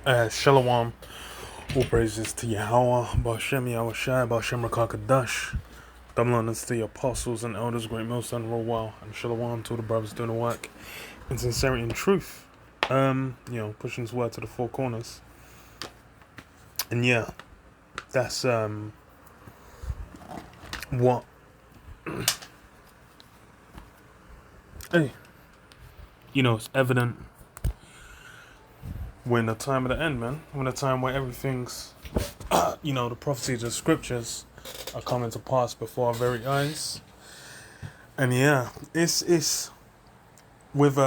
Shalom, all praises to Yahweh, Bashem Yahushai, Bashem Rakakadash. Thumbliness to the apostles and elders, great millstone, roll well, and shalom to the brothers doing the work in sincerity and truth. Pushing his word to the four corners. And yeah, that's what hey, it's evident when the time of the end, man. When the time where everything's the prophecies of scriptures are coming to pass before our very eyes. And yeah, it's with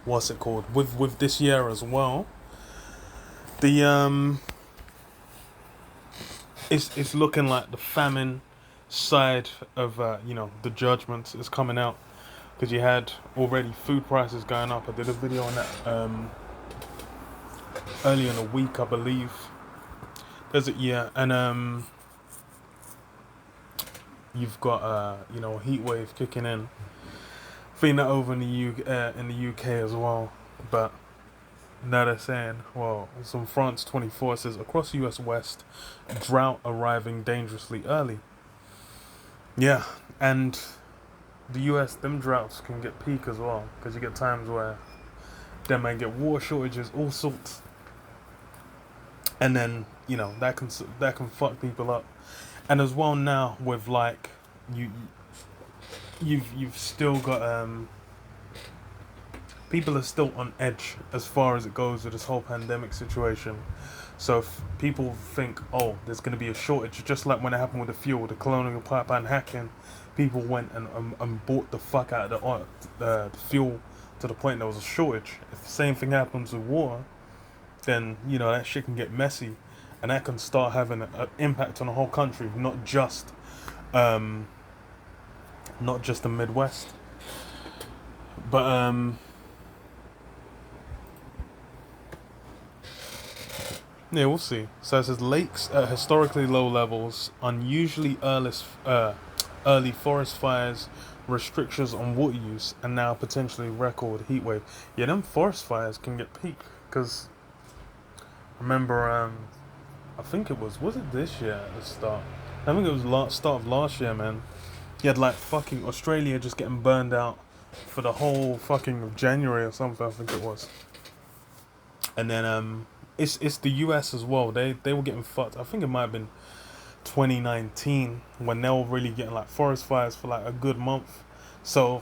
what's it called? With this year as well. The it's looking like the famine side of the judgment is coming out, because you had already food prices going up. I did a video on that earlier in the week, I believe. There's it, yeah, and you've got a heat wave kicking in. I think that over in the UK as well, but now they're saying, well, some France 24 says across the US West, drought arriving dangerously early. Yeah, and the US, them droughts can get peak as well, because you get times where they might get water shortages, all sorts, and then that can fuck people up. And as well now with like you've still got people are still on edge as far as it goes with this whole pandemic situation. So if people think, oh, there's going to be a shortage, just like when it happened with the fuel, the colonial pipeline hacking, people went and bought the fuck out of the fuel to the point there was a shortage. If the same thing happens with water, then that shit can get messy, and that can start having an impact on the whole country, not just the Midwest. But yeah, we'll see. So it says lakes at historically low levels, unusually early forest fires, restrictions on water use, and now potentially record heat wave. Yeah, them forest fires can get peak, because remember, I think it was it this year at the start? I think it was start of last year, man. You had like fucking Australia just getting burned out for the whole fucking of January or something, I think it was. And then it's the US as well. They were getting fucked. I think it might have been 2019 when they were really getting like forest fires for like a good month. So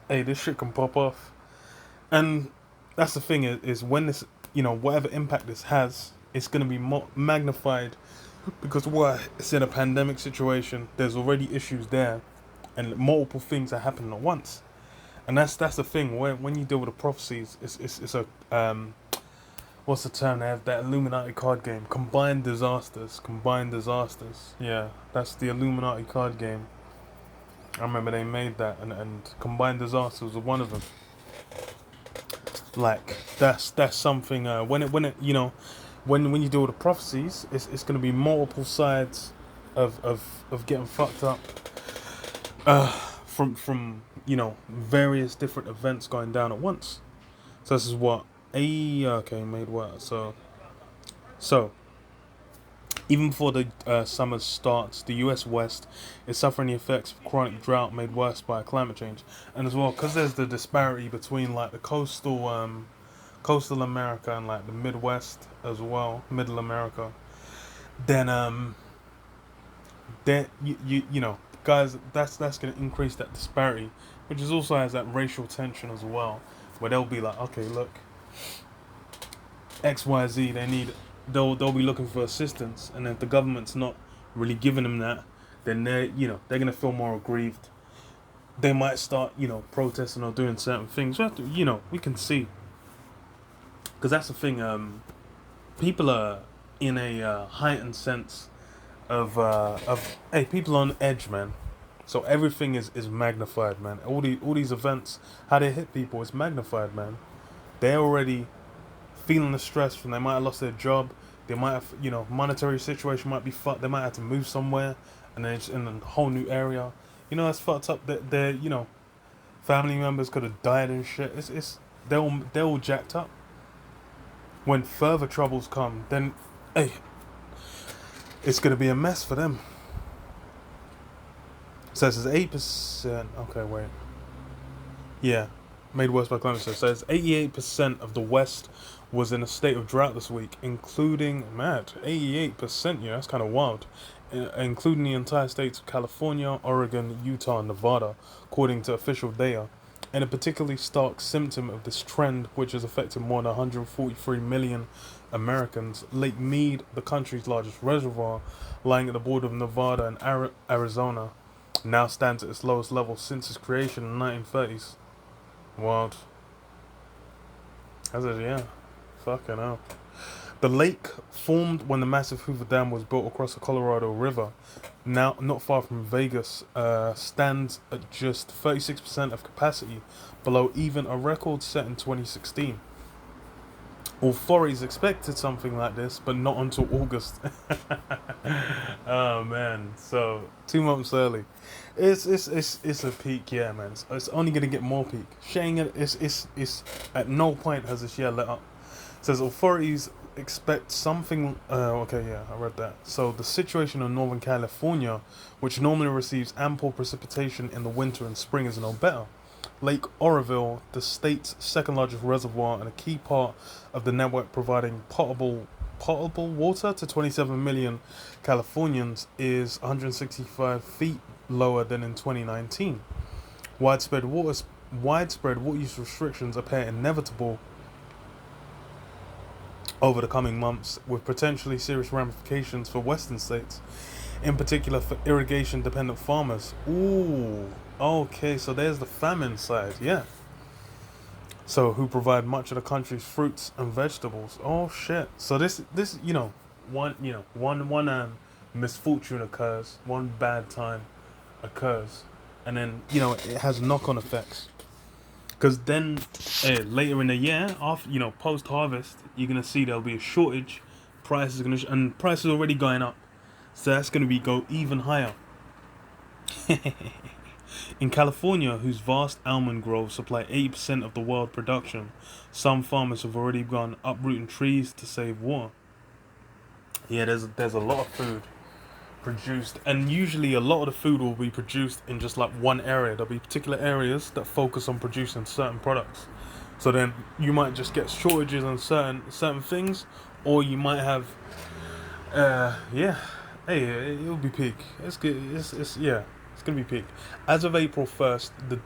hey, this shit can pop off. And that's the thing is when this, whatever impact this has, it's going to be magnified, because it's in a pandemic situation. There's already issues there, and multiple things are happening at once. And that's the thing. When you deal with the prophecies, it's a what's the term? They have that Illuminati card game. Combined disasters. Yeah, that's the Illuminati card game. I remember they made that, and combined disasters was one of them. Like that's something. When you deal with the prophecies, it's going to be multiple sides of getting fucked up. From various different events going down at once. So this is what made what so even before the summer starts, the US West is suffering the effects of chronic drought made worse by climate change. And as well, because there's the disparity between like the coastal America and like the Midwest as well, Middle America, then guys, that's going to increase that disparity, which is also has that racial tension as well, where they'll be like, okay, look, XYZ, they'll be looking for assistance, and if the government's not really giving them that, then they're going to feel more aggrieved. They might start protesting or doing certain things. We can see, because that's the thing. People are in a heightened sense of hey, people on edge, man. So everything is magnified, man. All these events, how they hit people, is magnified, man. They're already feeling the stress from, they might have lost their job, they might have monetary situation might be fucked, they might have to move somewhere, and then it's in a whole new area. That's fucked up. Their family members could have died and shit. They're all jacked up. When further troubles come, then, hey, it's going to be a mess for them. So it says 8%. Okay, wait. Yeah, made worse by climate change. So it says 88% of the West was in a state of drought this week, including, mad, 88%, yeah, that's kind of wild. Including the entire states of California, Oregon, Utah, and Nevada, according to official data. And a particularly stark symptom of this trend, which has affected more than 143 million Americans, Lake Mead, the country's largest reservoir, lying at the border of Nevada and Arizona, now stands at its lowest level since its creation in the 1930s. Wild. That's it, yeah. Fucking hell. The lake formed when the massive Hoover Dam was built across the Colorado River, now not far from Vegas, stands at just 36% of capacity, below even a record set in 2016. Authorities expected something like this, but not until August. Oh man, so 2 months early. It's a peak, yeah, man. It's only gonna get more peak. Shaying it, it's at no point has this year let up. It says authorities expect something. Okay, yeah, I read that. So the situation in Northern California, which normally receives ample precipitation in the winter and spring, is no better. Lake Oroville, the state's second largest reservoir and a key part of the network providing potable water to 27 million Californians, is 165 feet lower than in 2019. Widespread water use restrictions appear inevitable over the coming months, with potentially serious ramifications for western states, in particular for irrigation-dependent farmers. Ooh, okay, so there's the famine side, yeah. So who provide much of the country's fruits and vegetables. Oh shit. So this one misfortune occurs, one bad time occurs, and then it has knock-on effects. Because then later in the year, after post harvest, you're gonna see there'll be a shortage. Prices are and prices are already going up, so that's gonna go even higher. In California, whose vast almond groves supply 80% of the world production, some farmers have already begun uprooting trees to save water. Yeah, there's a lot of food produced, and usually a lot of the food will be produced in just like one area. There'll be particular areas that focus on producing certain products. So then you might just get shortages on certain things, or you might have it'll be peak. It's good. It's yeah. It's gonna be peak. As of April 1st, the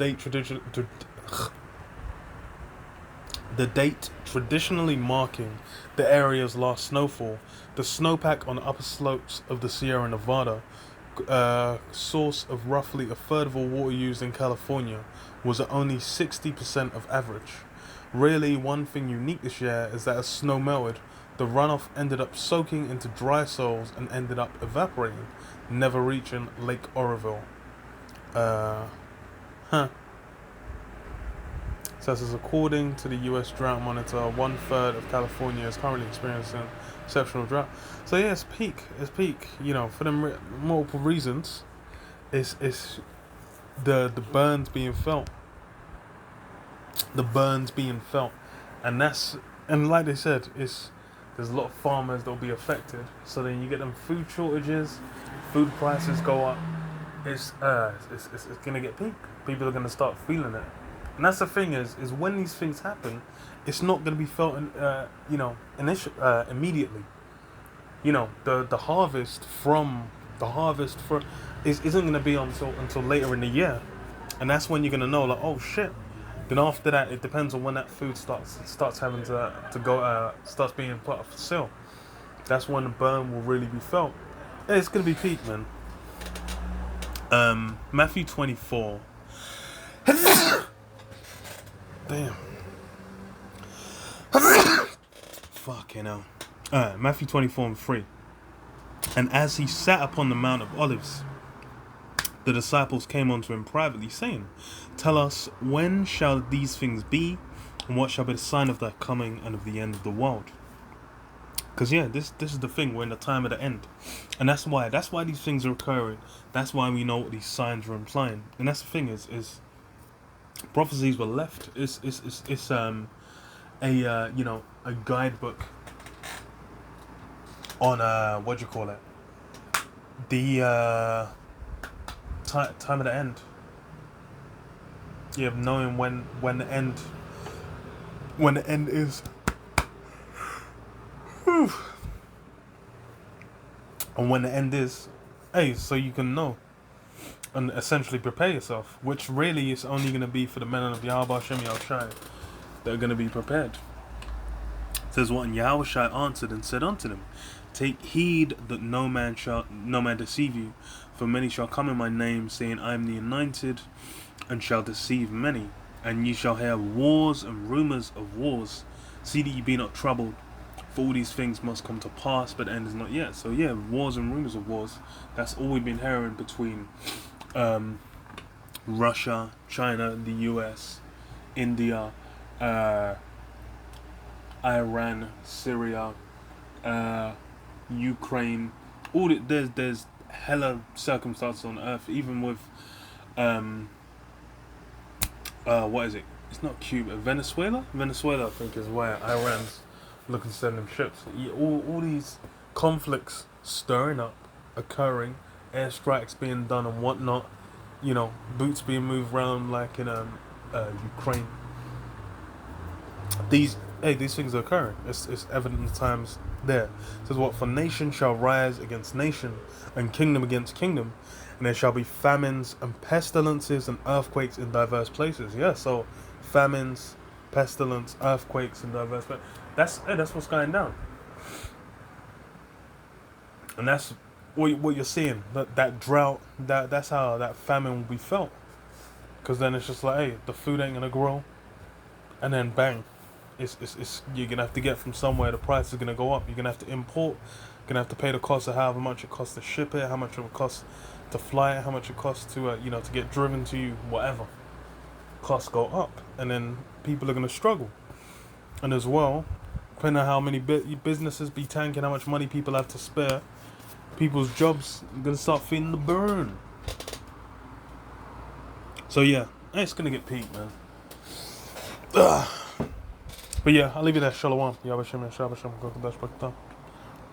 date traditionally marking the area's last snowfall, the snowpack on the upper slopes of the Sierra Nevada, source of roughly a third of all water used in California, was at only 60% of average. Really, one thing unique this year is that as snow melted, the runoff ended up soaking into dry soils and ended up evaporating, never reaching Lake Oroville. Says as according to the U.S. Drought Monitor, 1/3 of California is currently experiencing exceptional drought. So yeah, it's peak. It's peak. For them multiple reasons. It's the burns being felt. The burns being felt, and like they said, there's a lot of farmers that'll be affected. So then you get them food shortages, food prices go up. It's gonna get peak. People are gonna start feeling it, and that's the thing is when these things happen, it's not gonna be felt immediately. The harvest isn't gonna be until later in the year, and that's when you're gonna know like, oh shit. Then after that, it depends on when that food starts having to go starts being put up for sale. That's when the burn will really be felt. Yeah, it's gonna be peak, man. Matthew 24. Damn. Fucking hell. Matthew 24:3. And as he sat upon the Mount of Olives, the disciples came unto him privately, saying, Tell us, when shall these things be, and what shall be the sign of thy coming and of the end of the world? Because this is the thing, we're in the time of the end, and that's why these things are occurring. That's why we know what these signs are implying, and that's the thing is prophecies were left. It's a guidebook on what do you call it, the time of the end. Yeah, knowing when the end is. Whew. And when the end is, hey, so you can know and essentially prepare yourself, which really is only going to be for the men of Yahweh Shem Yahushai that are going to be prepared. It says what? And Yahushai answered and said unto them, take heed that no man deceive you, for many shall come in my name, saying, I am the anointed, and shall deceive many. And ye shall hear wars and rumours of wars. See that ye be not troubled, for all these things must come to pass, but the end is not yet. So yeah, wars and rumours of wars. That's all we've been hearing between Russia, China, the US, India, Iran, Syria, Ukraine. There's hella circumstances on earth, even with what is it? It's not Cuba, Venezuela. Venezuela, I think, is where Iran's looking to send them ships. All these conflicts stirring up, occurring, airstrikes being done and whatnot. Boots being moved around like in Ukraine. These things are occurring. It's evident in the times there. It says what? For nation shall rise against nation, and kingdom against kingdom, and there shall be famines and pestilences and earthquakes in diverse places. Yeah, so famines, pestilence, earthquakes in diverse places. That's what's going down, and that's what you're seeing. That drought, that's how that famine will be felt. Because then it's just like, hey, the food ain't gonna grow, and then bang, it's you're gonna have to get from somewhere. The price is gonna go up. You're gonna have to import. You're gonna have to pay the cost of however much it costs to ship it, how much it would cost to fly it, how much it costs to to get driven to you, whatever. Costs go up, and then people are gonna struggle. And as well, depending on how many businesses be tanking, how much money people have to spare, people's jobs are gonna start feeling the burn. So yeah, it's gonna get peaked, man. Ugh. But yeah, I'll leave you there. Shalom. Yahweh Shem, Shabbat Shem,